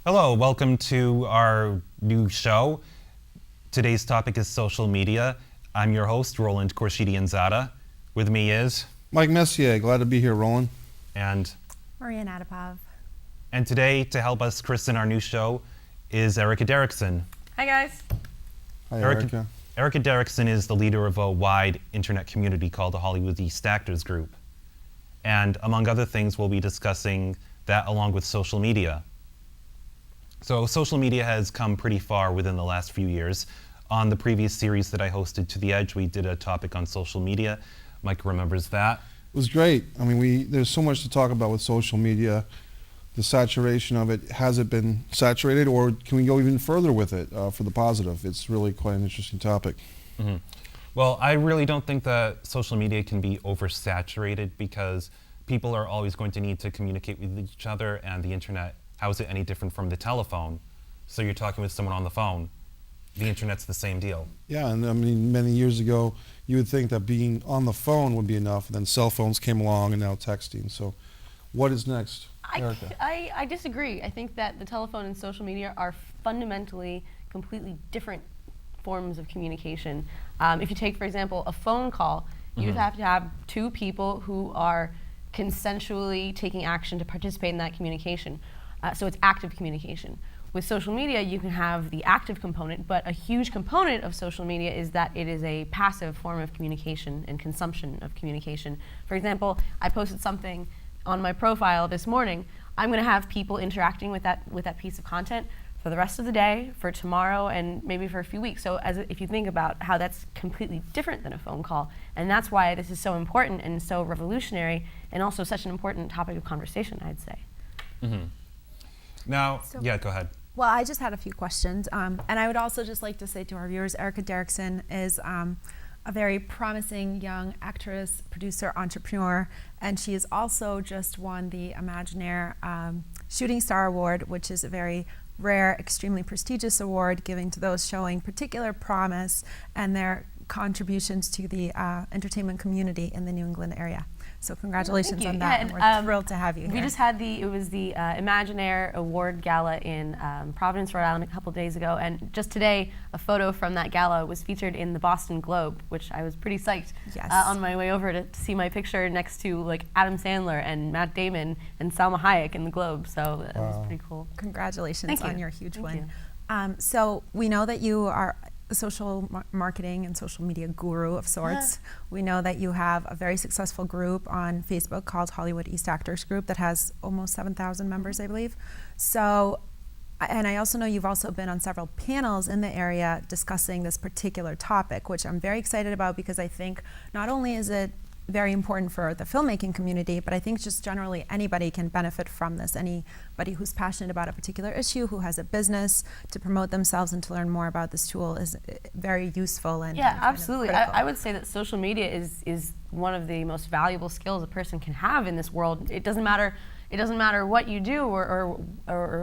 Hello, welcome to our new show. Today's topic is social media. I'm your host, Roland Khorshidianzadeh. With me is... Mike Messier, glad to be here, Roland. And... Maria Nadapov. And today, to help us christen our new show, is Erica Derrickson. Hi, guys. Hi, Erica. Erica Derrickson is the leader of a wide internet community called the Hollywood East Actors Group. And among other things, we'll be discussing that along with social media. So social media has come pretty far within the last few years. On the previous series that I hosted, To the Edge, we did a topic on social media. Mike remembers that. It was great. I mean, there's so much to talk about with social media. The saturation of it, has it been saturated, or can we go even further with it for the positive? It's really quite an interesting topic. Mm-hmm. Well, I really don't think that social media can be oversaturated because people are always going to need to communicate with each other, and the internet, how is it any different from the telephone? So you're talking with someone on the phone. The internet's the same deal. Yeah, and I mean, many years ago, you would think that being on the phone would be enough, and then cell phones came along and now texting. So what is next, Erica? I disagree. I think that the telephone and social media are fundamentally completely different forms of communication. If you take, for example, a phone call, you would have to have two people who are consensually taking action to participate in that communication. So it's active communication. With social media, you can have the active component, but a huge component of social media is that it is a passive form of communication and consumption of communication. For example, I posted something on my profile this morning. I'm going to have people interacting with that piece of content for the rest of the day, for tomorrow, and maybe for a few weeks. So if you think about how that's completely different than a phone call, and that's why this is so important and so revolutionary, and also such an important topic of conversation, I'd say. Mm-hmm. Now, yeah, go ahead. Well, I just had a few questions, and I would also just like to say to our viewers, Erica Derrickson is a very promising young actress, producer, entrepreneur, and she has also just won the Imaginaire Shooting Star Award, which is a very rare, extremely prestigious award given to those showing particular promise and their contributions to the entertainment community in the New England area. So congratulations on that, and we're thrilled to have you here. We just had the Imaginaire Award Gala in Providence, Rhode Island a couple days ago, and just today a photo from that gala was featured in the Boston Globe, which I was pretty psyched on my way over to see my picture next to like Adam Sandler and Matt Damon and Salma Hayek in the Globe, so that was pretty cool. Congratulations on your huge win. So we know that you are a social marketing and social media guru of sorts. We know that you have a very successful group on Facebook called Hollywood East Actors Group that has almost 7,000 members, I believe. So, and I also know you've also been on several panels in the area discussing this particular topic, which I'm very excited about because I think not only is it very important for the filmmaking community, but I think just generally anybody can benefit from this. Anybody who's passionate about a particular issue, who has a business to promote themselves and to learn more about this tool is very useful. And yeah, absolutely. I would say that social media is one of the most valuable skills a person can have in this world. It doesn't matter what you do or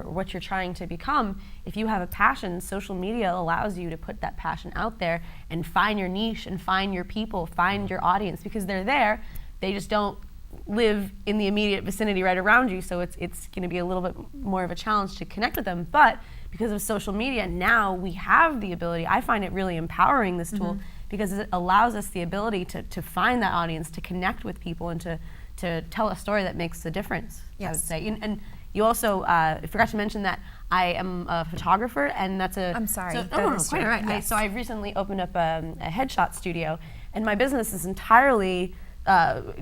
what you're trying to become. If you have a passion, social media allows you to put that passion out there and find your niche and find your people, find your audience, because they're there. They just don't live in the immediate vicinity right around you, so it's going to be a little bit more of a challenge to connect with them. But because of social media, now we have the ability. I find it really empowering, this tool, because it allows us the ability to find that audience, to connect with people, and to tell a story that makes a difference, I would say. And you also forgot to mention that I am a photographer, and that's a... I'm sorry. So, no, quite all right. Yes. So I've recently opened up a headshot studio, and my business is entirely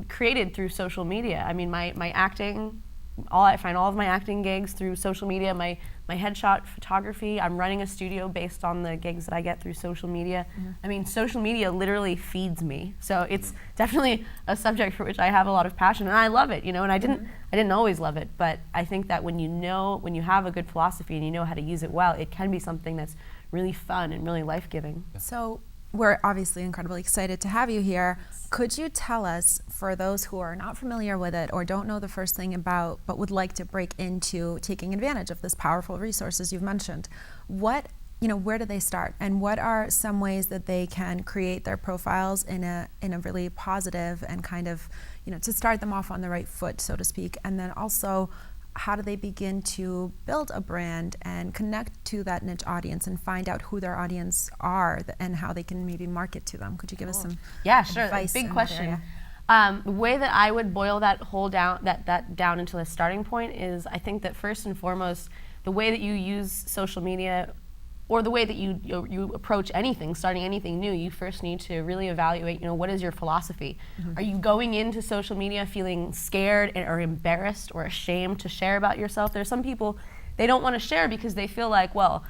created through social media. I mean, my acting, I find all of my acting gigs through social media, my headshot photography. I'm running a studio based on the gigs that I get through social media. I mean, social media literally feeds me. So it's definitely a subject for which I have a lot of passion, and I love it, and I didn't always love it, but I think that when you have a good philosophy and you know how to use it well, it can be something that's really fun and really life-giving. So we're obviously incredibly excited to have you here. Could you tell us, for those who are not familiar with it or don't know the first thing about, but would like to break into taking advantage of this powerful resources you've mentioned, where do they start? And what are some ways that they can create their profiles in a really positive and kind of, to start them off on the right foot, so to speak? And then also, how do they begin to build a brand and connect to that niche audience and find out who their audience are and how they can maybe market to them? Could you give us some advice? Big in that question. area? The way that I would boil that down into a starting point is, I think that first and foremost, the way that you use social media, or the way that you approach anything, starting anything new, you first need to really evaluate, what is your philosophy? Are you going into social media feeling scared or embarrassed or ashamed to share about yourself? There's some people, they don't want to share because they feel like, well,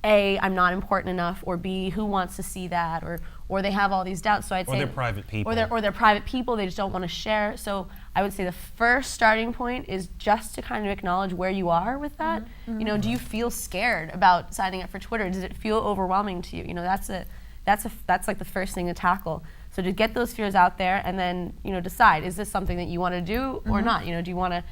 A, I'm not important enough, or B, who wants to see that, or they have all these doubts. So I'd say, they're private people. Or they're private people, they just don't want to share. So I would say the first starting point is just to kind of acknowledge where you are with that. Do you feel scared about signing up for Twitter? Does it feel overwhelming to you? That's like the first thing to tackle. So to get those fears out there, and then decide, is this something that you want to do or not? Do you want to?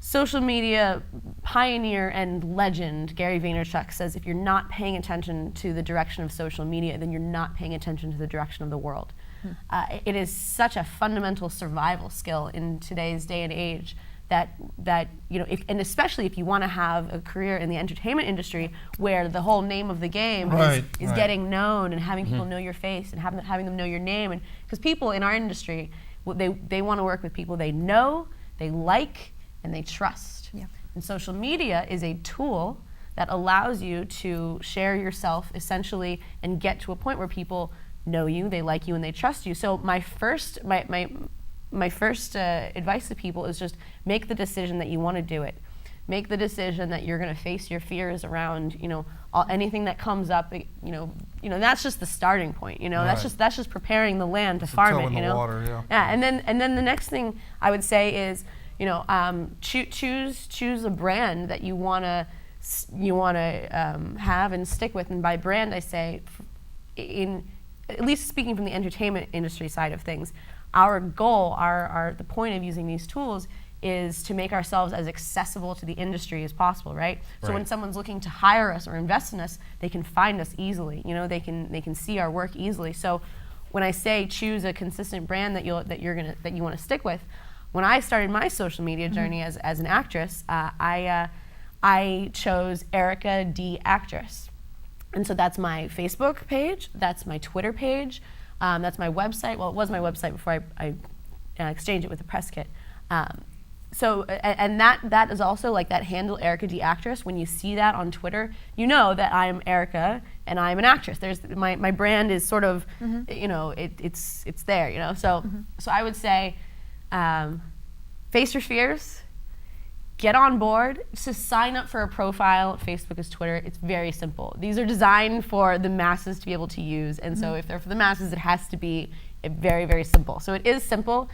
Social media pioneer and legend Gary Vaynerchuk says, if you're not paying attention to the direction of social media, then you're not paying attention to the direction of the world. It is such a fundamental survival skill in today's day and age that and especially if you want to have a career in the entertainment industry, where the whole name of the game is getting known and having people know your face and having them know your name, and because people in our industry, they want to work with people they know, they like, and they trust. Yeah. And social media is a tool that allows you to share yourself essentially and get to a point where people know you, they like you, and they trust you. So my first advice to people is just make the decision that you want to do it. Make the decision that you're going to face your fears around, anything that comes up. That's just the starting point. That's just preparing the land to farm it. In the water, Yeah. And then the next thing I would say is, choose a brand that you want to have and stick with. And by brand, I say, at least speaking from the entertainment industry side of things, our goal, the point of using these tools is to make ourselves as accessible to the industry as possible, right? So when someone's looking to hire us or invest in us, they can find us easily. They can see our work easily. So when I say choose a consistent brand that you want to stick with, when I started my social media journey as an actress, I chose Erica D Actress. And so that's my Facebook page, that's my Twitter page, that's my website. Well, it was my website before I exchanged it with the press kit. And that is also like that handle, Erica D Actress. When you see that on Twitter, you know that I'm Erica and I'm an actress. There's my brand is sort of, it's there, So I would say, face your fears, get on board, just sign up for a profile. Facebook is Twitter. It's very simple. These are designed for the masses to be able to use, and so if they're for the masses, it has to be very, very simple. So it is simple.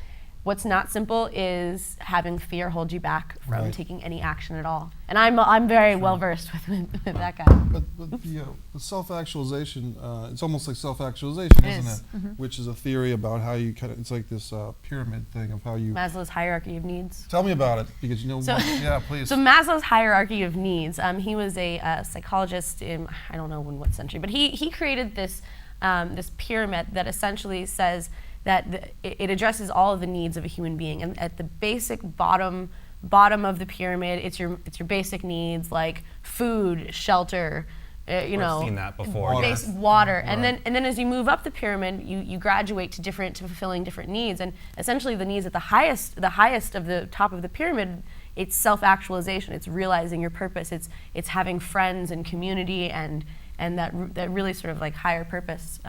What's not simple is having fear hold you back from taking any action at all. And I'm very well versed with that guy. But the self-actualization, it's almost like self-actualization, isn't it? Which is a theory about how you it's like this pyramid thing of how you. Maslow's hierarchy of needs. Tell me about it, because yeah, please. So Maslow's hierarchy of needs. He was a psychologist in, I don't know in what century, but he created this this pyramid that essentially says that it addresses all of the needs of a human being, and at the basic bottom of the pyramid, it's your basic needs like food, shelter, I've seen that before. Water. And then as you move up the pyramid, you graduate to fulfilling different needs, and essentially the needs at the highest of the top of the pyramid, it's self-actualization. It's realizing your purpose. It's having friends and community and that really sort of like higher purpose.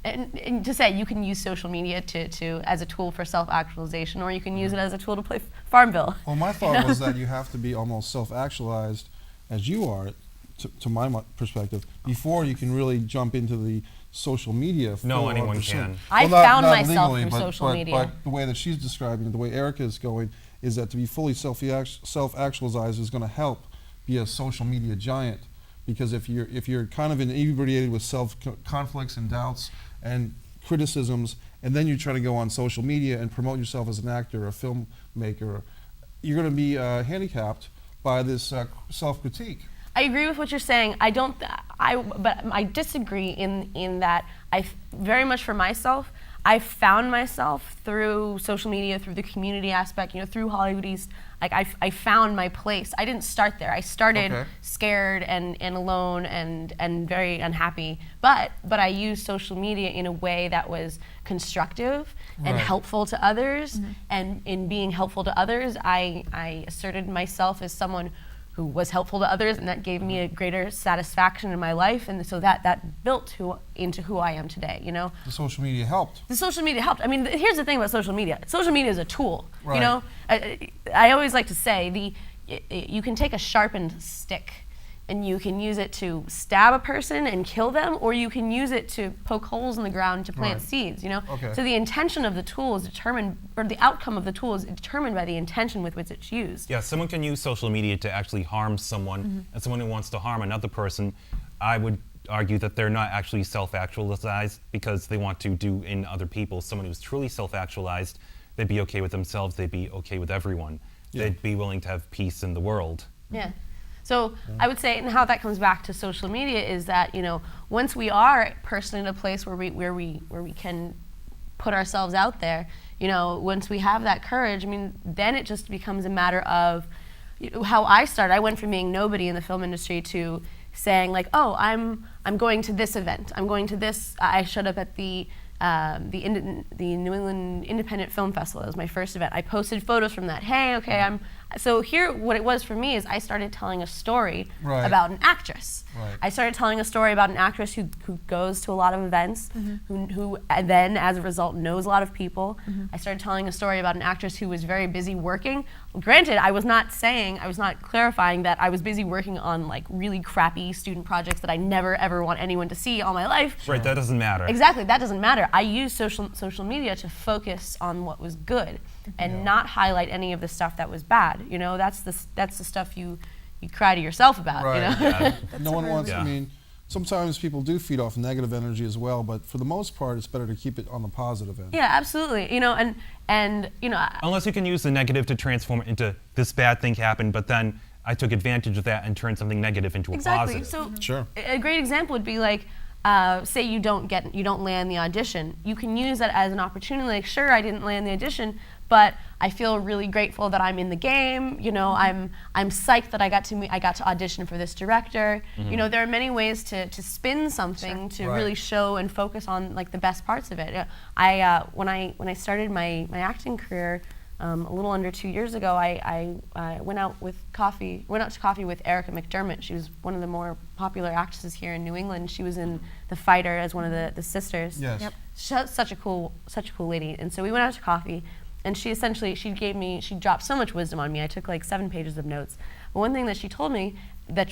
And to say, you can use social media to as a tool for self-actualization, or you can use it as a tool to play Farmville. Well, my thought was that you have to be almost self-actualized, as you are, to my perspective, before you can really jump into the social media. No, anyone can. I found myself through social media. But the way that she's describing it, the way Erica is going, is that to be fully self-actualized is going to help be a social media giant. Because if you're kind of inebriated with self-conflicts and doubts and criticisms, and then you try to go on social media and promote yourself as an actor or a filmmaker, you're going to be handicapped by this self-critique. I agree with what you're saying. But I disagree in that very much for myself, I found myself through social media, through the community aspect, through Hollywood East. Like I found my place. I didn't start there. I started scared and alone and very unhappy. But I used social media in a way that was constructive and helpful to others. And in being helpful to others, I asserted myself as someone who was helpful to others, and that gave me a greater satisfaction in my life, and so that built into who I am today. The social media helped. The social media helped. I mean, here's the thing about social media. Social media is a tool. I always like to say you can take a sharpened stick and you can use it to stab a person and kill them, or you can use it to poke holes in the ground to plant seeds, So the intention of the tool is determined, or the outcome of the tool is determined by the intention with which it's used. Yeah, someone can use social media to actually harm someone, and someone who wants to harm another person, I would argue that they're not actually self-actualized because they want to do in other people. Someone who's truly self-actualized, they'd be okay with themselves, they'd be okay with everyone. They'd be willing to have peace in the world. Yeah. So I would say, and how that comes back to social media is that once we are personally in a place where we can put ourselves out there, once we have that courage, then it just becomes a matter of how I started. I went from being nobody in the film industry to saying like, oh, I'm going to this event. I'm going to this. I showed up at the New England Independent Film Festival. That was my first event. I posted photos from that. Hey, okay, so here, what it was for me is I started telling a story about an actress. I started telling a story about an actress who goes to a lot of events, who then, as a result, knows a lot of people. I started telling a story about an actress who was very busy working. Granted, I was not clarifying that I was busy working on like really crappy student projects that I never ever want anyone to see all my life. Right, that doesn't matter. Exactly, that doesn't matter. I used social media to focus on what was good and not highlight any of the stuff that was bad. That's the stuff you cry to yourself about. No one wants. I mean, sometimes people do feed off negative energy as well, but for the most part, it's better to keep it on the positive end. Yeah, absolutely. Unless you can use the negative to transform it into this bad thing happened, but then I took advantage of that and turned something negative into a positive. So a great example would be like, say you don't land the audition. You can use that as an opportunity. Like, sure, I didn't land the audition, but I feel really grateful that I'm in the game. I'm psyched that I got to audition for this director. There are many ways to spin something to really show and focus on like the best parts of it. When I started my acting career a little under 2 years ago, I went out to coffee with Erica McDermott. She was one of the more popular actresses here in New England. She was in The Fighter as one of the sisters. Yes. Yep. Such a cool lady. And so we went out to coffee. And she dropped so much wisdom on me. I took like 7 pages of notes. But one thing that she told me,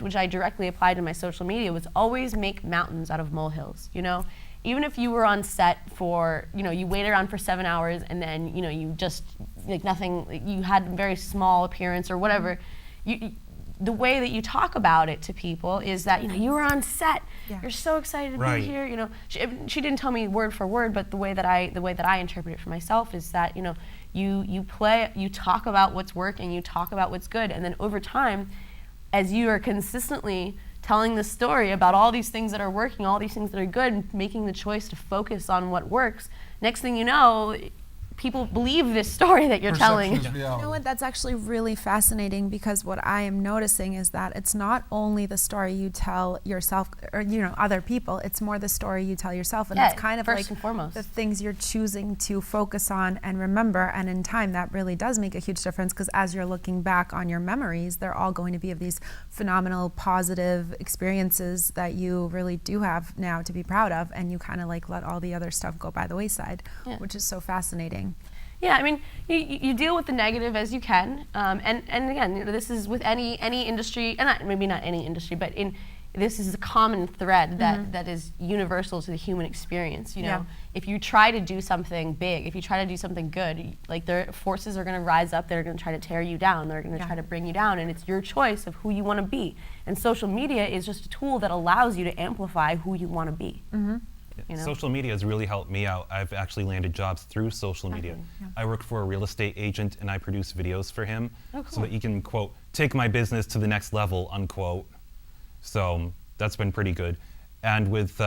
which I directly applied to my social media, was always make mountains out of molehills. Even if you were on set for, you waited around for 7 hours and then, you just, like nothing, you had a very small appearance or whatever, the way that you talk about it to people is that, you were on set, you're so excited to be here, She didn't tell me word for word, but the way that I interpret it for myself is that, you talk about what's working, you talk about what's good, and then over time, as you are consistently telling the story about all these things that are working, all these things that are good, and making the choice to focus on what works, next thing you know, people believe this story that you're telling. Perception is reality. You know what? That's actually really fascinating because what I am noticing is that it's not only the story you tell yourself or other people. It's more the story you tell yourself, and it's kind of first like and foremost. the things you're choosing to focus on and remember. And in time, that really does make a huge difference because as you're looking back on your memories, they're all going to be of these phenomenal, positive experiences that you really do have now to be proud of, and you kind of like let all the other stuff go by the wayside, which is so fascinating. Yeah, I mean, you deal with the negative as you can, and again, this is with any industry, and maybe not any industry, but this is a common thread that is universal to the human experience. If you try to do something big, if you try to do something good, like the forces are going to rise up, they're going to try to tear you down, they're going to try to bring you down, and it's your choice of who you want to be. And social media is just a tool that allows you to amplify who you want to be. Social media has really helped me out. I've actually landed jobs through social media. I work for a real estate agent and I produce videos for him so that he can, quote, take my business to the next level, unquote. So that's been pretty good. And with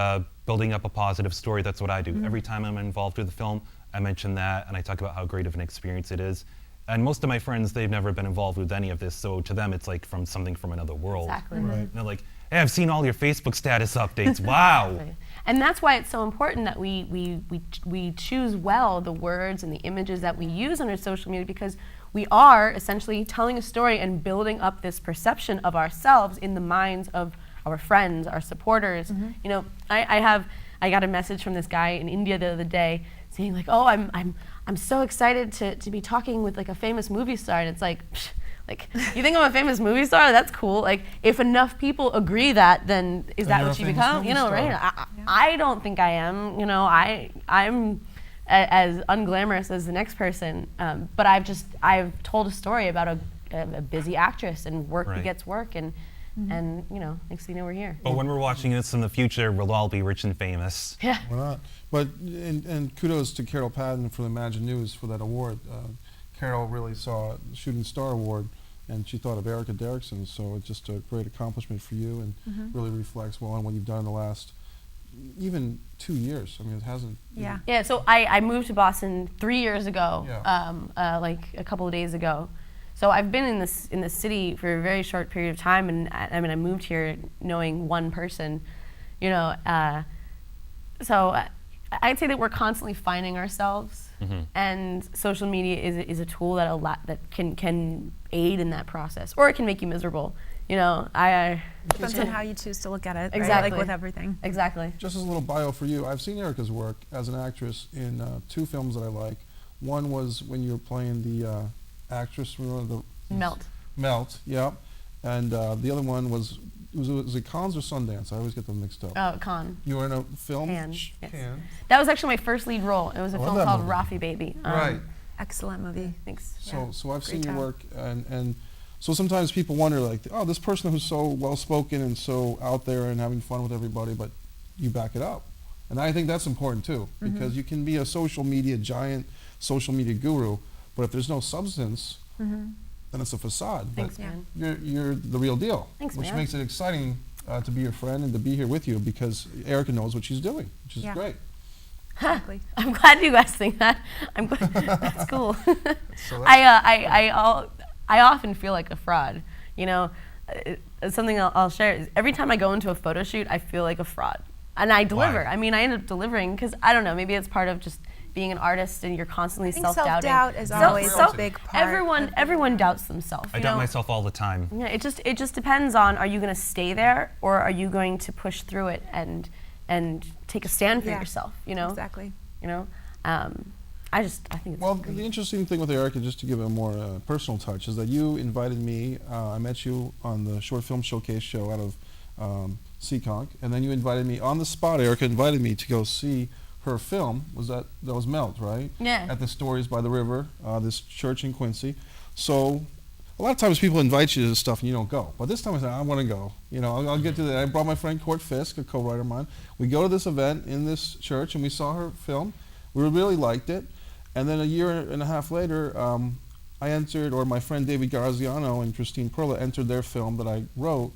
building up a positive story. That's what I do. Every time I'm involved with a film, I mention that and I talk about how great of an experience it is. And most of my friends, they've never been involved with any of this, so to them it's like from something from another world. Exactly. Right. And they're like, hey, I've seen all your Facebook status updates. Wow. Right. And that's why it's so important that we choose well the words and the images that we use on our social media, because we are essentially telling a story and building up this perception of ourselves in the minds of our friends, our supporters. You know, I got a message from this guy in India the other day saying like, oh, I'm so excited to be talking with like a famous movie star, and it's like, psh, like, you think I'm a famous movie star? That's cool. Like, if enough people agree that, then is that you're what a you famous become? movie You know, star. right? I don't think I am. You know, I'm as unglamorous as the next person, but I've told a story about a busy actress, and work Right. begets work, and you know, next thing you know, we're here. But when we're watching this in the future, we'll all be rich and famous. Yeah. Why not? But and kudos to Carol Patton for the Imagine News for that award. Carol really saw the Shooting Star Award, and she thought of Erica Derrickson. So it's just a great accomplishment for you, and really reflects well on what you've done in the last even 2 years. I mean, it hasn't. Yeah. Yeah, so I moved to Boston 3 years ago, Yeah. like a couple of days ago. So I've been in this city for a very short period of time, and I mean, I moved here knowing one person, you know. So I'd say that we're constantly finding ourselves, and social media is a tool that can aid in that process, or it can make you miserable. You know, Depends on how you choose to look at it. Right? Exactly. Like with everything. Exactly. Just as a little bio for you, I've seen Erica's work as an actress in 2 films that I like. One was when you were playing the actress, remember the Melt, yeah. And the other one was it Cannes or Sundance? I always get them mixed up. Oh, Con. You were in a film? Cannes, yes. Cannes. That was actually my first lead role. It was a I love film that called movie. Rafi Baby. Right. Excellent movie. Thanks. So I've seen Great your job. work, and so sometimes people wonder, like, oh, this person who's so well-spoken and so out there and having fun with everybody, but you back it up. And I think that's important too, because you can be a social media giant, social media guru, but if there's no substance, then it's a facade. Thanks, But man. you're the real deal, Thanks, which man. makes it exciting to be your friend and to be here with you, because Erica knows what she's doing, which is Yeah. great. Exactly. I'm glad you guys think that. I'm glad. That's cool. So I often feel like a fraud. You know, something I'll share is every time I go into a photo shoot, I feel like a fraud, and I deliver. Why? I mean, I end up delivering because I don't know. Maybe it's part of just being an artist, and you're constantly I think self-doubting. self-doubt is Self- always self- a big part. Everyone doubts themselves. I you doubt know? myself all the time. Yeah, it just depends on, are you going to stay there, or are you going to push through it and take a stand for Yeah. yourself? You know. Exactly. You know. I think it's Well, great. the interesting thing with Erica, just to give a more personal touch, is that you invited me. I met you on the short film showcase show out of Seekonk, and then you invited me on the spot. Erica invited me to go see her film. That was Melt, right? Yeah. At the Stories by the River, this church in Quincy. So a lot of times people invite you to this stuff and you don't go. But this time I said, I want to go. You know, I'll get to that. I brought my friend Court Fisk, a co-writer of mine. We go to this event in this church and we saw her film. We really liked it. And then a year and a half later, I entered, or my friend David Graziano and Christine Perla entered their film that I wrote,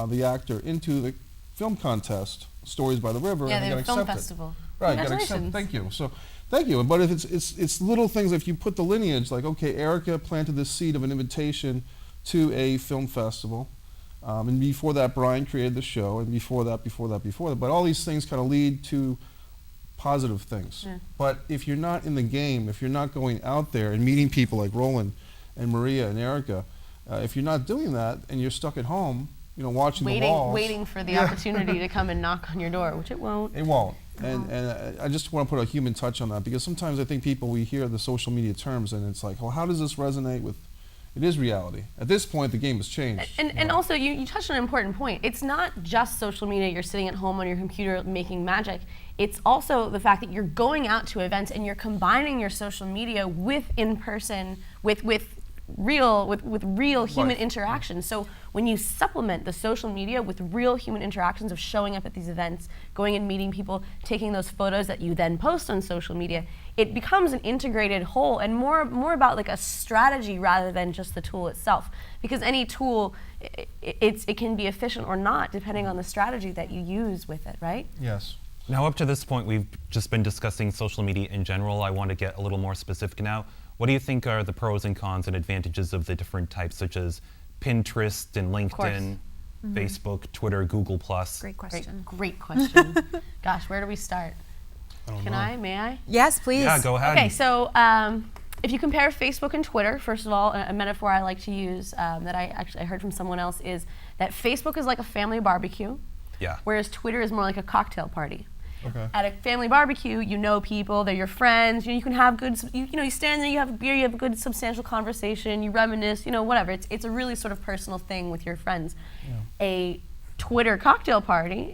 the actor, into the film contest, Stories by the River, Yeah, and I got the film accepted. festival. Right, got accepted. Congratulations. Thank you. So, thank you. But if it's little things. If you put the lineage, like, okay, Erica planted the seed of an invitation to a film festival, and before that, Brian created the show, and before that. But all these things kind of lead to positive things. Yeah. But if you're not in the game, if you're not going out there and meeting people like Roland and Maria and Erica, if you're not doing that and you're stuck at home, you know, watching the walls, waiting for the opportunity to come and knock on your door, which it won't. it won't. And I just want to put a human touch on that, because sometimes I think we hear the social media terms and it's like, well, how does this resonate with, it is reality. At this point, the game has changed. And also, you touched on an important point. It's not just social media, you're sitting at home on your computer making magic. It's also the fact that you're going out to events and you're combining your social media with in-person, with real human Right. interaction. So when you supplement the social media with real human interactions of showing up at these events, going and meeting people, taking those photos that you then post on social media, it becomes an integrated whole, and more about like a strategy rather than just the tool itself. Because any tool, it can be efficient or not depending on the strategy that you use with it, right? Yes. Now, up to this point, we've just been discussing social media in general. I want to get a little more specific now. What do you think are the pros and cons and advantages of the different types, such as Pinterest and LinkedIn, Facebook, Twitter, Google+? Great question. Great question. Gosh, where do we start? May I? Yes, please. Yeah, go ahead. Okay, so if you compare Facebook and Twitter, first of all, a metaphor I like to use that I heard from someone else is that Facebook is like a family barbecue, Yeah. whereas Twitter is more like a cocktail party. Okay. At a family barbecue, you know people, they're your friends, you can have good, you stand there, you have a beer, you have a good substantial conversation, you reminisce, whatever. It's a really sort of personal thing with your friends. Yeah. A Twitter cocktail party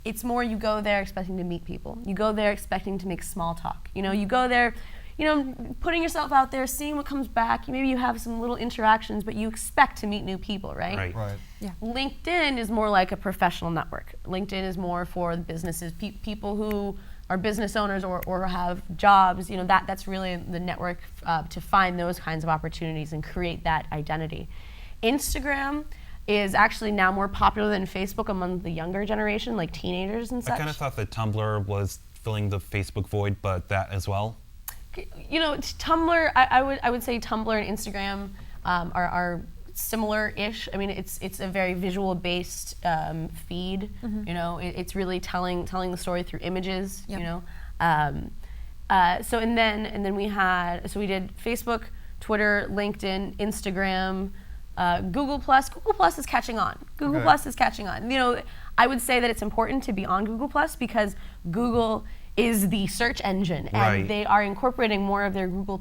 it's more you go there expecting to meet people. You go there expecting to make small talk. You go there, putting yourself out there, seeing what comes back. Maybe you have some little interactions, but you expect to meet new people, right? Right. Yeah. LinkedIn is more like a professional network. LinkedIn is more for the businesses, people who are business owners or have jobs. That's really the network to find those kinds of opportunities and create that identity. Instagram is actually now more popular than Facebook among the younger generation, like teenagers and such. I kind of thought that Tumblr was filling the Facebook void, but that as well? Tumblr, I would say Tumblr and Instagram are similar-ish. I mean, it's a very visual-based feed. It's really telling the story through images. Yep. So then we did Facebook, Twitter, LinkedIn, Instagram, Google+. Google+ is catching on. Google+ is catching on. I would say that it's important to be on Google+ because Google is the search engine, and Right. they are incorporating more of their Google+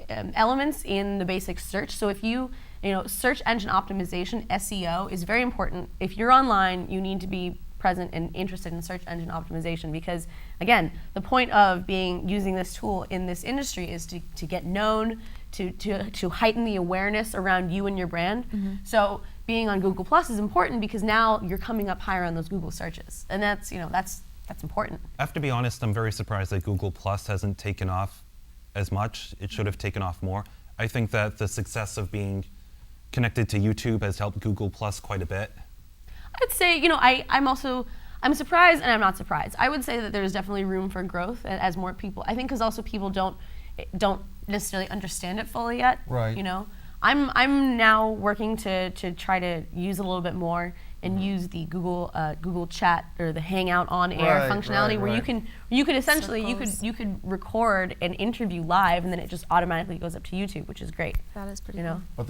elements in the basic search. So if search engine optimization, SEO, is very important. If you're online, you need to be present and interested in search engine optimization because, again, the point of using this tool in this industry is to get known, to heighten the awareness around you and your brand. So being on Google+ is important because now you're coming up higher on those Google searches, and that's important. I have to be honest, I'm very surprised that Google Plus hasn't taken off as much. It should have taken off more. I think that the success of being connected to YouTube has helped Google Plus quite a bit. I'd say, I'm surprised and I'm not surprised. I would say that there's definitely room for growth as more people, I think because also people don't necessarily understand it fully yet. Right. I'm now working to try to use a little bit more and use the Google Chat or the Hangout on air functionality where you could essentially you could record an interview live and then it just automatically goes up to YouTube, which is great. That is pretty cool. But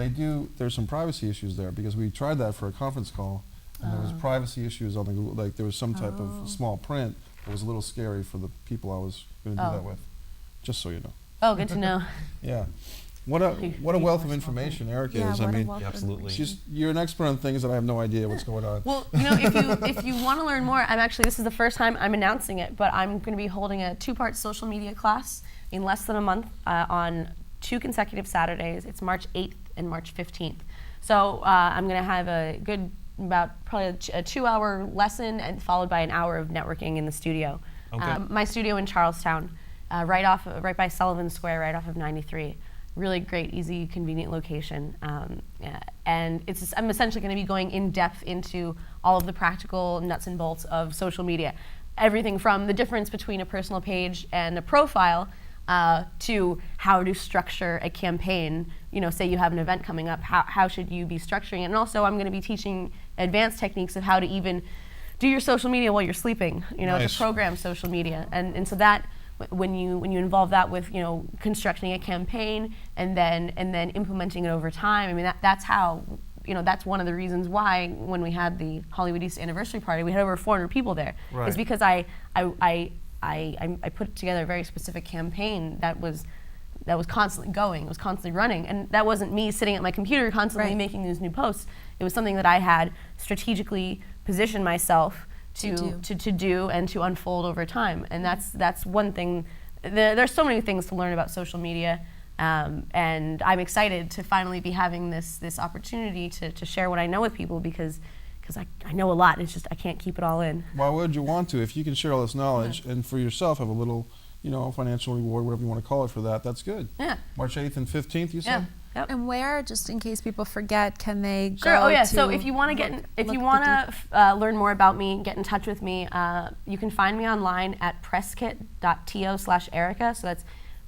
there's some privacy issues there because we tried that for a conference call and there was privacy issues on the Google, like there was some type of small print that was a little scary for the people I was going to do that with, just so you know. Oh, good to know. Yeah. What a wealth of information Eric is. I mean, Absolutely. you're an expert on things that I have no idea what's going on. Well, if you want to learn more, this is the first time I'm announcing it, but I'm going to be holding a 2-part social media class in less than a month on 2 consecutive Saturdays. It's March 8th and March 15th. So I'm going to have a good, probably a 2-hour lesson and followed by an hour of networking in the studio. Okay. My studio in Charlestown, right by Sullivan Square, right off of 93. Really great, easy, convenient location. And I'm essentially going to be going in depth into all of the practical nuts and bolts of social media. Everything from the difference between a personal page and a profile to how to structure a campaign. Say you have an event coming up, how should you be structuring it? And also I'm going to be teaching advanced techniques of how to even do your social media while you're sleeping, Nice. to program social media. And so that, when you involve that with constructing a campaign and then implementing it over time, I mean that's how that's one of the reasons why when we had the Hollywood East anniversary party we had over 400 people there. Right. Is because I put together a very specific campaign that was constantly going, it was constantly running, and that wasn't me sitting at my computer constantly making these new posts. It was something that I had strategically positioned myself to do and to unfold over time, and that's one thing. There's so many things to learn about social media, and I'm excited to finally be having this opportunity to share what I know with people because I know a lot. It's just I can't keep it all in. Why would you want to? If you can share all this knowledge and for yourself have a little, financial reward, whatever you want to call it for that, that's good. Yeah. March 8th and 15th, you said? Yep. And where, just in case people forget, can they go? Sure. Oh yeah. To So if you want to learn more about me, get in touch with me. You can find me online at presskit.to/Erica. So that's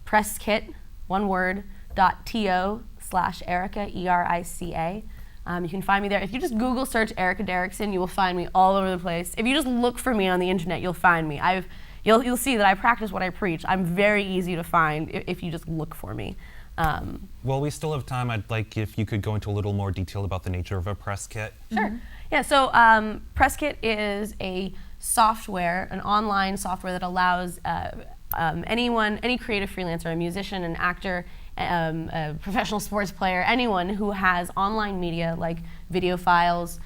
presskit, one word, .to/Erica, ERICA. You can find me there. If you just Google search Erica Derrickson, you will find me all over the place. If you just look for me on the internet, you'll find me. You'll see that I practice what I preach. I'm very easy to find if you just look for me. Well, we still have time. I'd like if you could go into a little more detail about the nature of a press kit. Sure. Yeah, so Press Kit is a software, an online software that allows anyone, any creative freelancer, a musician, an actor, a professional sports player, anyone who has online media like video files,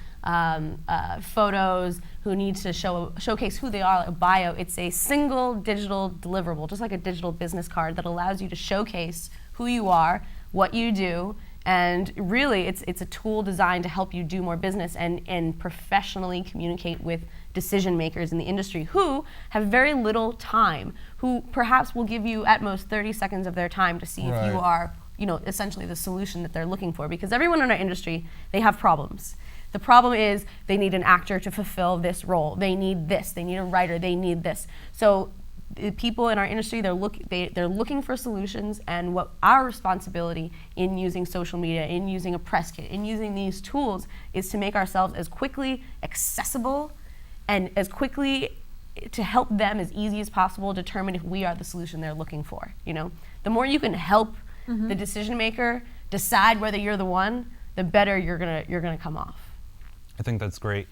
photos, who needs to showcase who they are, a bio. It's a single digital deliverable, just like a digital business card that allows you to showcase who you are, what you do, and really it's a tool designed to help you do more business and professionally communicate with decision makers in the industry who have very little time, who perhaps will give you at most 30 seconds of their time to see if you are, essentially the solution that they're looking for. Because everyone in our industry, they have problems. The problem is they need an actor to fulfill this role. They need this. They need a writer. They need this. So the people in our industry, they're looking for solutions, and what our responsibility in using social media, in using a press kit, in using these tools is to make ourselves as quickly accessible and as quickly to help them as easy as possible determine if we are the solution they're looking for. The more you can help the decision maker decide whether you're the one, the better you're gonna come off. I think that's great.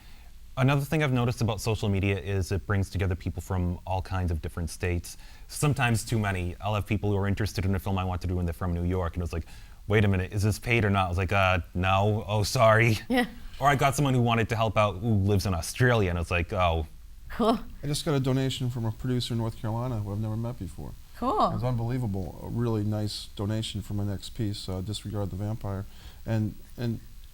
Another thing I've noticed about social media is it brings together people from all kinds of different states, sometimes too many. I'll have people who are interested in a film I want to do and they're from New York, and it's like, wait a minute, is this paid or not? I was like, no, oh, sorry. Yeah. Or I got someone who wanted to help out who lives in Australia, and it's like, oh. Cool. I just got a donation from a producer in North Carolina who I've never met before. Cool. It was unbelievable. A really nice donation for my next piece, Disregard the Vampire. And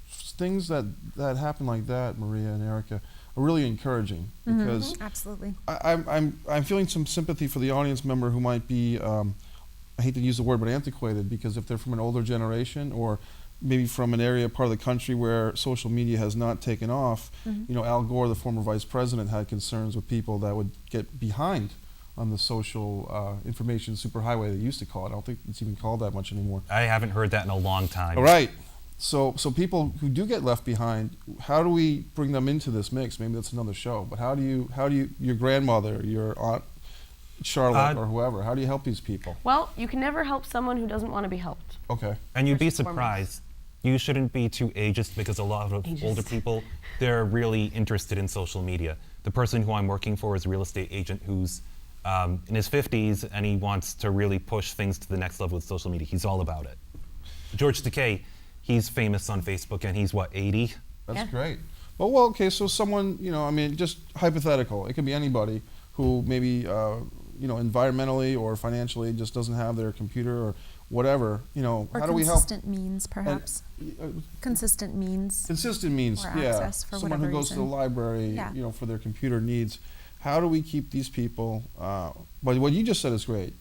things that happen like that, Maria and Erica, are really encouraging because Absolutely. I'm feeling some sympathy for the audience member who might be, I hate to use the word, but antiquated, because if they're from an older generation or maybe from an area, part of the country where social media has not taken off. Al Gore, the former vice president, had concerns with people that would get behind on the social information superhighway, they used to call it. I don't think it's even called that much anymore. I haven't heard that in a long time. All right. So people who do get left behind, how do we bring them into this mix? Maybe that's another show. But how do you your grandmother, your aunt Charlotte, or whoever, how do you help these people? Well, you can never help someone who doesn't want to be helped. Okay. And you'd be First and foremost. surprised. You shouldn't be too ageist, because a lot of older people, they're really interested in social media. The person who I'm working for is a real estate agent who's in his 50s, and he wants to really push things to the next level with social media. He's all about it. George Takei, he's famous on Facebook, and he's, 80? That's great. Well, okay, so someone, just hypothetical. It could be anybody who maybe, environmentally or financially just doesn't have their computer or whatever, Or how do we help? consistent means, perhaps. Consistent means. Consistent means, or yeah. access for Someone whatever who goes to the reason. library, Yeah. for their computer needs. How do we keep these people, but what you just said is great.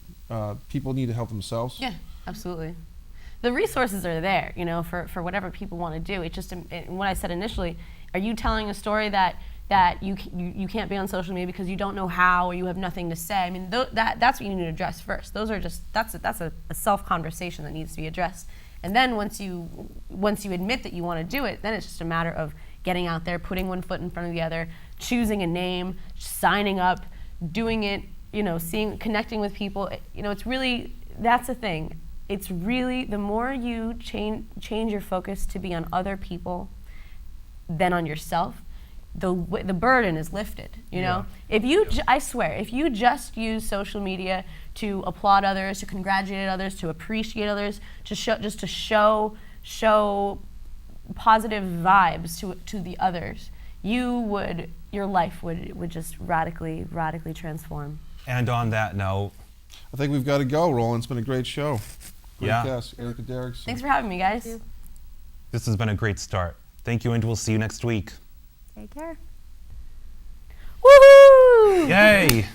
People need to help themselves. Yeah, absolutely. The resources are there, for whatever people want to do. It's just what I said initially. Are you telling a story that you can't be on social media because you don't know how, or you have nothing to say? I mean, that's what you need to address first. That's a self conversation that needs to be addressed. And then once you admit that you want to do it, then it's just a matter of getting out there, putting one foot in front of the other, choosing a name, signing up, doing it. Connecting with people. It's really, that's the thing. It's really, the more you change your focus to be on other people than on yourself, the burden is lifted. If you, I swear, if you just use social media to applaud others, to congratulate others, to appreciate others, to show positive vibes to the others, your life would just radically transform. And on that note, I think we've got to go, Roland. It's been a great show. Great Yeah. guest, Erica Derrickson. Thanks for having me, guys. this has been a great start. Thank you, and we'll see you next week. Take care. Woohoo! Yay!